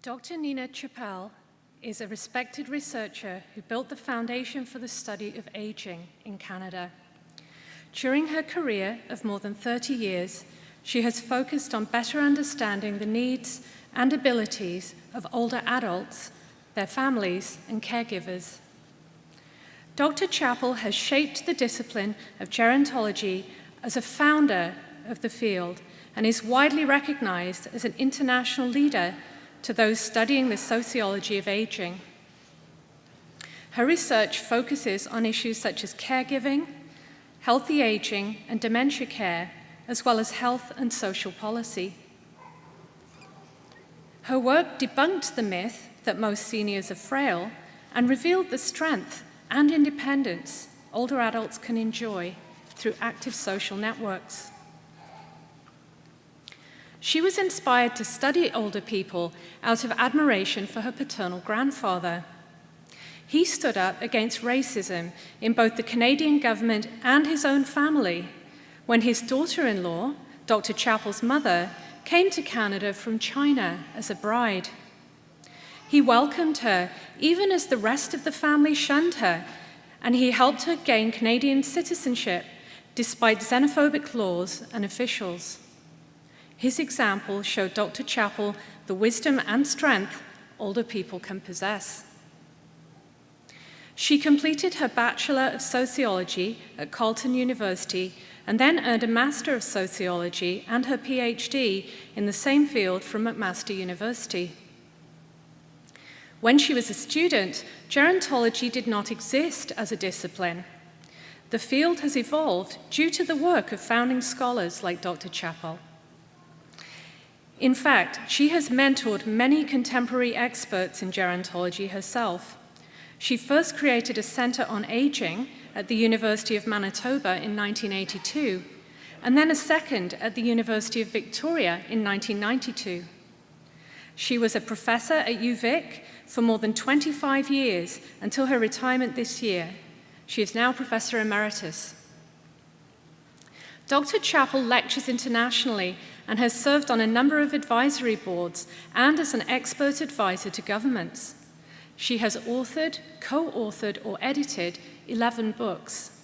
Dr. Neena Chappell is a respected researcher who built the foundation for the study of aging in Canada. During her career of more than 30 years, she has focused on better understanding the needs and abilities of older adults, their families, and caregivers. Dr. Chappell has shaped the discipline of gerontology as a founder of the field and is widely recognized as an international leader to those studying the sociology of aging. Her research focuses on issues such as caregiving, healthy aging, and dementia care, as well as health and social policy. Her work debunked the myth that most seniors are frail and revealed the strength and independence older adults can enjoy through active social networks. She was inspired to study older people out of admiration for her paternal grandfather. He stood up against racism in both the Canadian government and his own family when his daughter-in-law, Dr. Chappell's mother, came to Canada from China as a bride. He welcomed her even as the rest of the family shunned her, and he helped her gain Canadian citizenship despite xenophobic laws and officials. His example showed Dr. Chappell the wisdom and strength older people can possess. She completed her Bachelor of Sociology at Carleton University and then earned a Master of Sociology and her PhD in the same field from McMaster University. When she was a student, gerontology did not exist as a discipline. The field has evolved due to the work of founding scholars like Dr. Chappell. In fact, she has mentored many contemporary experts in gerontology herself. She first created a Center on Aging at the University of Manitoba in 1982, and then a second at the University of Victoria in 1992. She was a professor at UVic for more than 25 years until her retirement this year. She is now Professor Emeritus. Dr. Chappell lectures internationally and has served on a number of advisory boards and as an expert advisor to governments. She has authored, co-authored, or edited 11 books.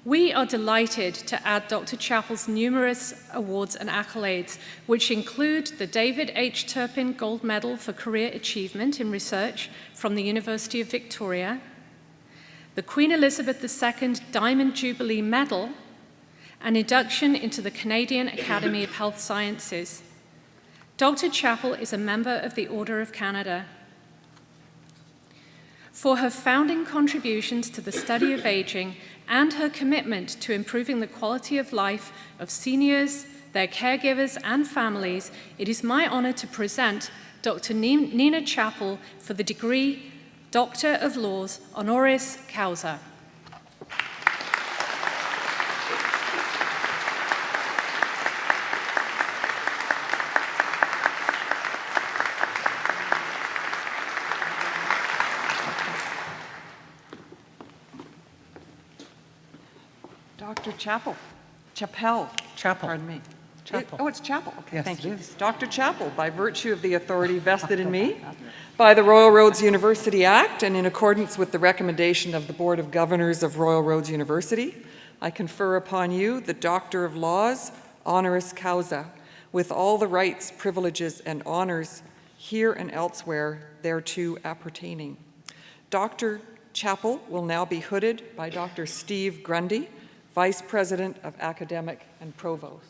We are delighted to add Dr. Chappell's numerous awards and accolades, which include the David H. Turpin Gold Medal for Career Achievement in Research from the University of Victoria, the Queen Elizabeth II Diamond Jubilee Medal, an induction into the Canadian Academy of Health Sciences. Dr. Chappell is a member of the Order of Canada. For her founding contributions to the study of aging and her commitment to improving the quality of life of seniors, their caregivers, and families, it is my honor to present Dr. Neena Chappell for the degree Doctor of Laws, honoris causa. Dr. Chappell. Pardon me. Chappell. It's Chappell. Okay, Yes, thank it you. is. Dr. Chappell, by virtue of the authority vested in me by the Royal Roads University Act and in accordance with the recommendation of the Board of Governors of Royal Roads University, I confer upon you the Doctor of Laws, honoris causa, with all the rights, privileges, and honors here and elsewhere thereto appertaining. Dr. Chappell will now be hooded by Dr. Steve Grundy, Vice President of Academic and Provost.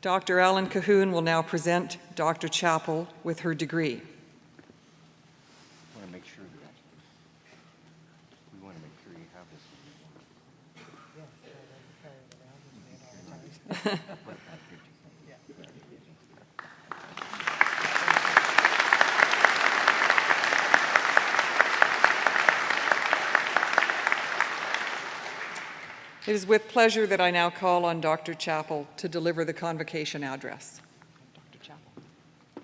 Dr. Alan Cahoon will now present Dr. Chappell with her degree. We want to make sure you have this. It is with pleasure that I now call on Dr. Chappell to deliver the convocation address. Dr. Chappell.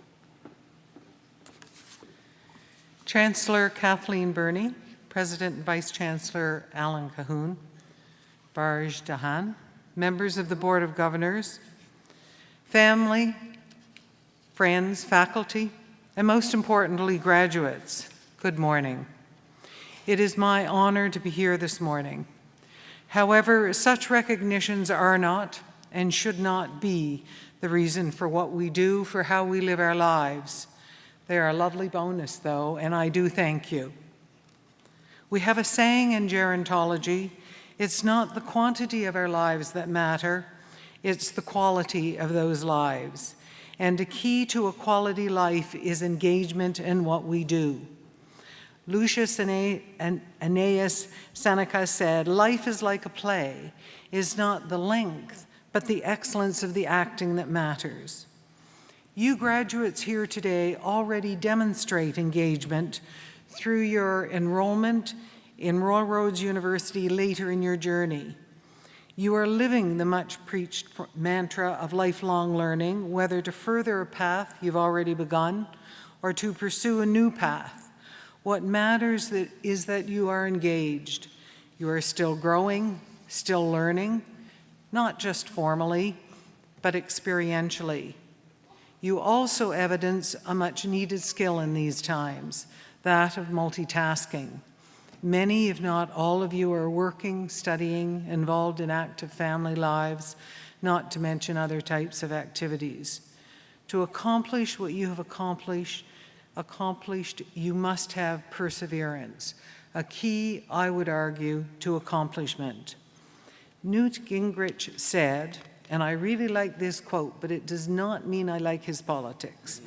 Chancellor Kathleen Burney, President and Vice Chancellor Alan Cahoon, Barj Dahan, members of the Board of Governors, family, friends, faculty, and most importantly, graduates, good morning. It is my honor to be here this morning. However, such recognitions are not and should not be the reason for what we do, for how we live our lives. They are a lovely bonus, though, and I do thank you. We have a saying in gerontology, it's not the quantity of our lives that matter, it's the quality of those lives. And a key to a quality life is engagement in what we do. Lucius Annaeus Seneca said, life is like a play, is not the length, but the excellence of the acting that matters. You graduates here today already demonstrate engagement through your enrollment in Royal Roads University later in your journey. You are living the much preached mantra of lifelong learning, whether to further a path you've already begun or to pursue a new path. What matters is that you are engaged. You are still growing, still learning, not just formally, but experientially. You also evidence a much needed skill in these times, that of multitasking. Many, if not all of you, are working, studying, involved in active family lives, not to mention other types of activities. To accomplish what you have accomplished, you must have perseverance, a key, I would argue, to accomplishment. Newt Gingrich said, and I really like this quote, but it does not mean I like his politics.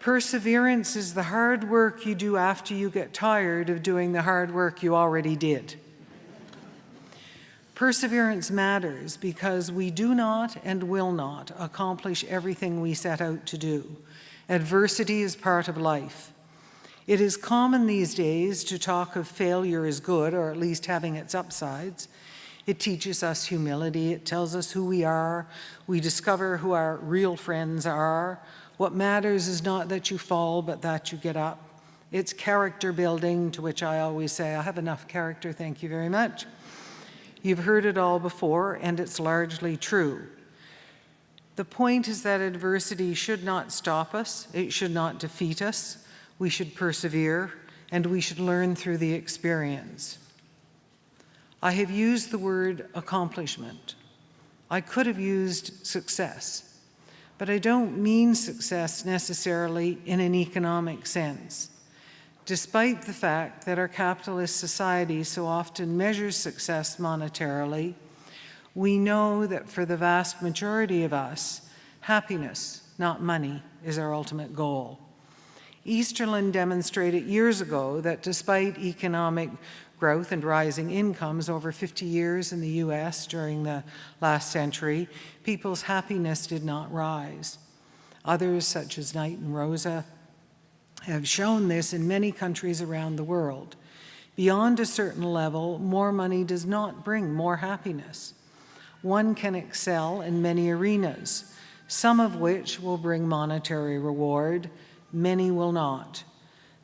Perseverance is the hard work you do after you get tired of doing the hard work you already did. Perseverance matters because we do not and will not accomplish everything we set out to do. Adversity is part of life. It is common these days to talk of failure as good, or at least having its upsides. It teaches us humility. It tells us who we are. We discover who our real friends are. What matters is not that you fall, but that you get up. It's character building, to which I always say, I have enough character, thank you very much. You've heard it all before, and it's largely true. The point is that adversity should not stop us. It should not defeat us. We should persevere, and we should learn through the experience. I have used the word accomplishment. I could have used success, but I don't mean success necessarily in an economic sense. Despite the fact that our capitalist society so often measures success monetarily, we know that for the vast majority of us, happiness, not money, is our ultimate goal. Easterlin demonstrated years ago that despite economic growth and rising incomes over 50 years in the US during the last century, people's happiness did not rise. Others, such as Knight and Rosa, have shown this in many countries around the world. Beyond a certain level, more money does not bring more happiness. One can excel in many arenas, some of which will bring monetary reward, many will not.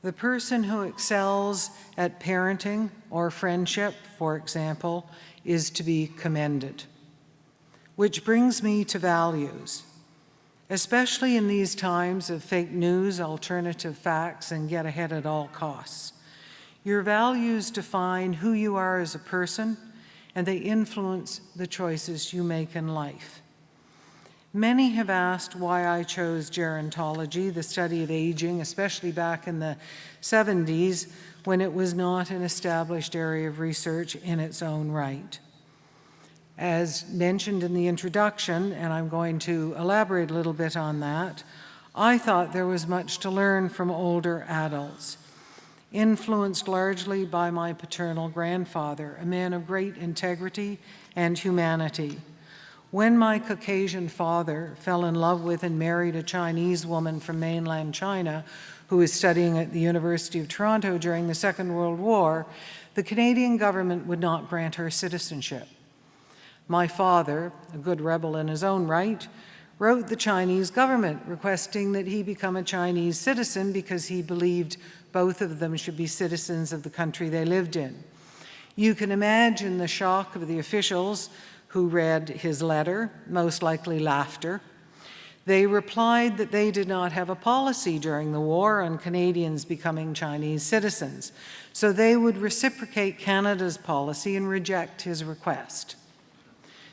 The person who excels at parenting or friendship, for example, is to be commended. Which brings me to values. Especially in these times of fake news, alternative facts, and get ahead at all costs. Your values define who you are as a person, and they influence the choices you make in life. Many have asked why I chose gerontology, the study of aging, especially back in the 70s when it was not an established area of research in its own right. As mentioned in the introduction, and I'm going to elaborate a little bit on that, I thought there was much to learn from older adults, influenced largely by my paternal grandfather, a man of great integrity and humanity. When my Caucasian father fell in love with and married a Chinese woman from mainland China who was studying at the University of Toronto during the Second World War, the Canadian government would not grant her citizenship. My father, a good rebel in his own right, wrote the Chinese government requesting that he become a Chinese citizen because he believed both of them should be citizens of the country they lived in. You can imagine the shock of the officials who read his letter, most likely laughter. They replied that they did not have a policy during the war on Canadians becoming Chinese citizens, so they would reciprocate Canada's policy and reject his request.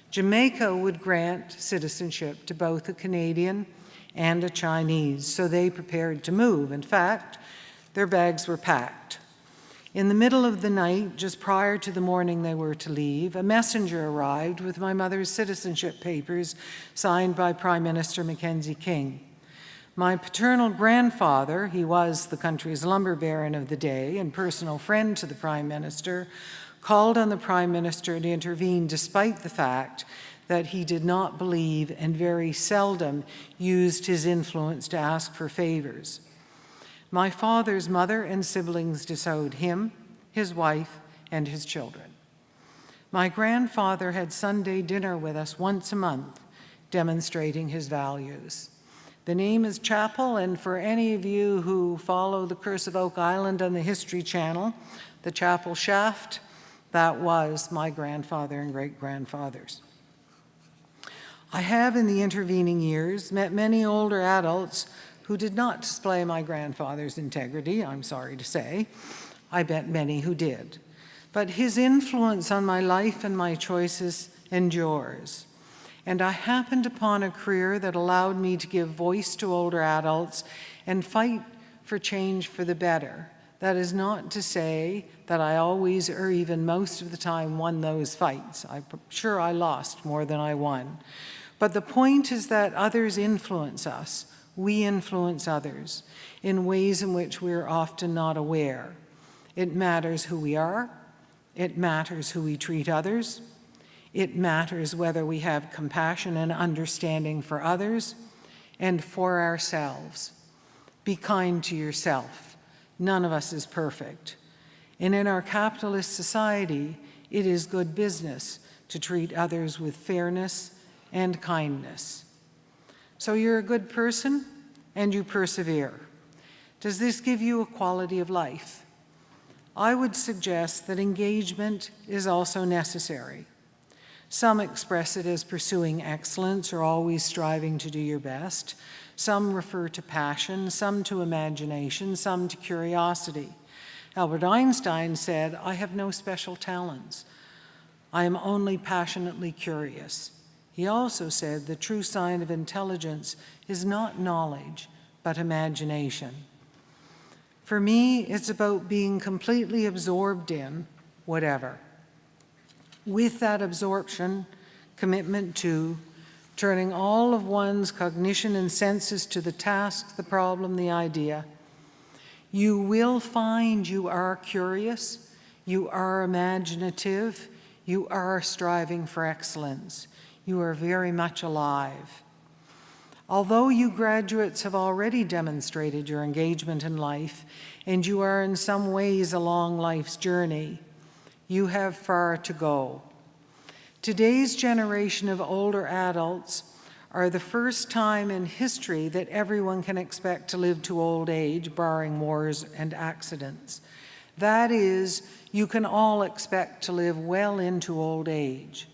Jamaica would grant citizenship to both a Canadian and a Chinese, so they prepared to move. In fact, their bags were packed. In the middle of the night, just prior to the morning they were to leave, a messenger arrived with my mother's citizenship papers signed by Prime Minister Mackenzie King. My paternal grandfather, he was the country's lumber baron of the day and personal friend to the Prime Minister, called on the Prime Minister to intervene despite the fact that he did not believe and very seldom used his influence to ask for favors. My father's mother and siblings disowned him, his wife, and his children. My grandfather had Sunday dinner with us once a month, demonstrating his values. The name is Chappel, and for any of you who follow the Curse of Oak Island on the History Channel, the Chappel shaft, that was my grandfather and great-grandfathers. I have, in the intervening years, met many older adults who did not display my grandfather's integrity, I'm sorry to say. I bet many who did. But his influence on my life and my choices endures. And I happened upon a career that allowed me to give voice to older adults and fight for change for the better. That is not to say that I always, or even most of the time, won those fights. I'm sure I lost more than I won. But the point is that others influence us. We influence others in ways in which we're often not aware. It matters who we are. It matters who we treat others. It matters whether we have compassion and understanding for others and for ourselves. Be kind to yourself. None of us is perfect. And in our capitalist society, it is good business to treat others with fairness and kindness. So you're a good person and you persevere. Does this give you a quality of life? I would suggest that engagement is also necessary. Some express it as pursuing excellence or always striving to do your best. Some refer to passion, some to imagination, some to curiosity. Albert Einstein said, "I have no special talents. I am only passionately curious." He also said the true sign of intelligence is not knowledge, but imagination. For me, it's about being completely absorbed in whatever. With that absorption, commitment to turning all of one's cognition and senses to the task, the problem, the idea, you will find you are curious, you are imaginative, you are striving for excellence. You are very much alive. Although you graduates have already demonstrated your engagement in life, and you are in some ways along life's journey, you have far to go. Today's generation of older adults are the first time in history that everyone can expect to live to old age, barring wars and accidents. That is, you can all expect to live well into old age.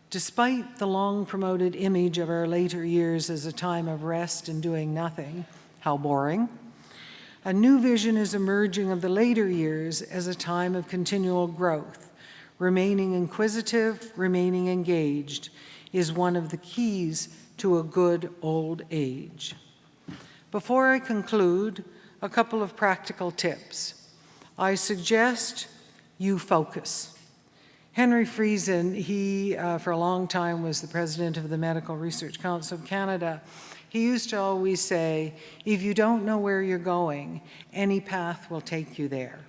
Despite the long-promoted image of our later years as a time of rest and doing nothing, how boring, a new vision is emerging of the later years as a time of continual growth. Remaining inquisitive, remaining engaged is one of the keys to a good old age. Before I conclude, a couple of practical tips. I suggest you focus. Henry Friesen, he for a long time was the president of the Medical Research Council of Canada. He used to always say, if you don't know where you're going, any path will take you there.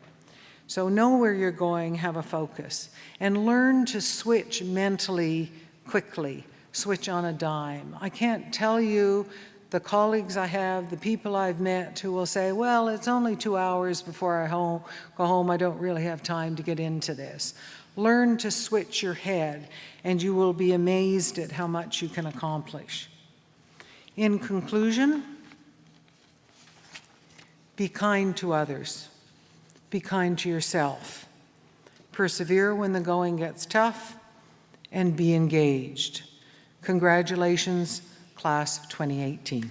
So know where you're going, have a focus, and learn to switch mentally quickly, switch on a dime. I can't tell you the colleagues I have, the people I've met who will say, well, it's only 2 hours before I go home, I don't really have time to get into this. Learn to switch your head, and you will be amazed at how much you can accomplish. In conclusion, Be kind to others. Be kind to yourself. Persevere when the going gets tough, and be engaged. Congratulations, class of 2018.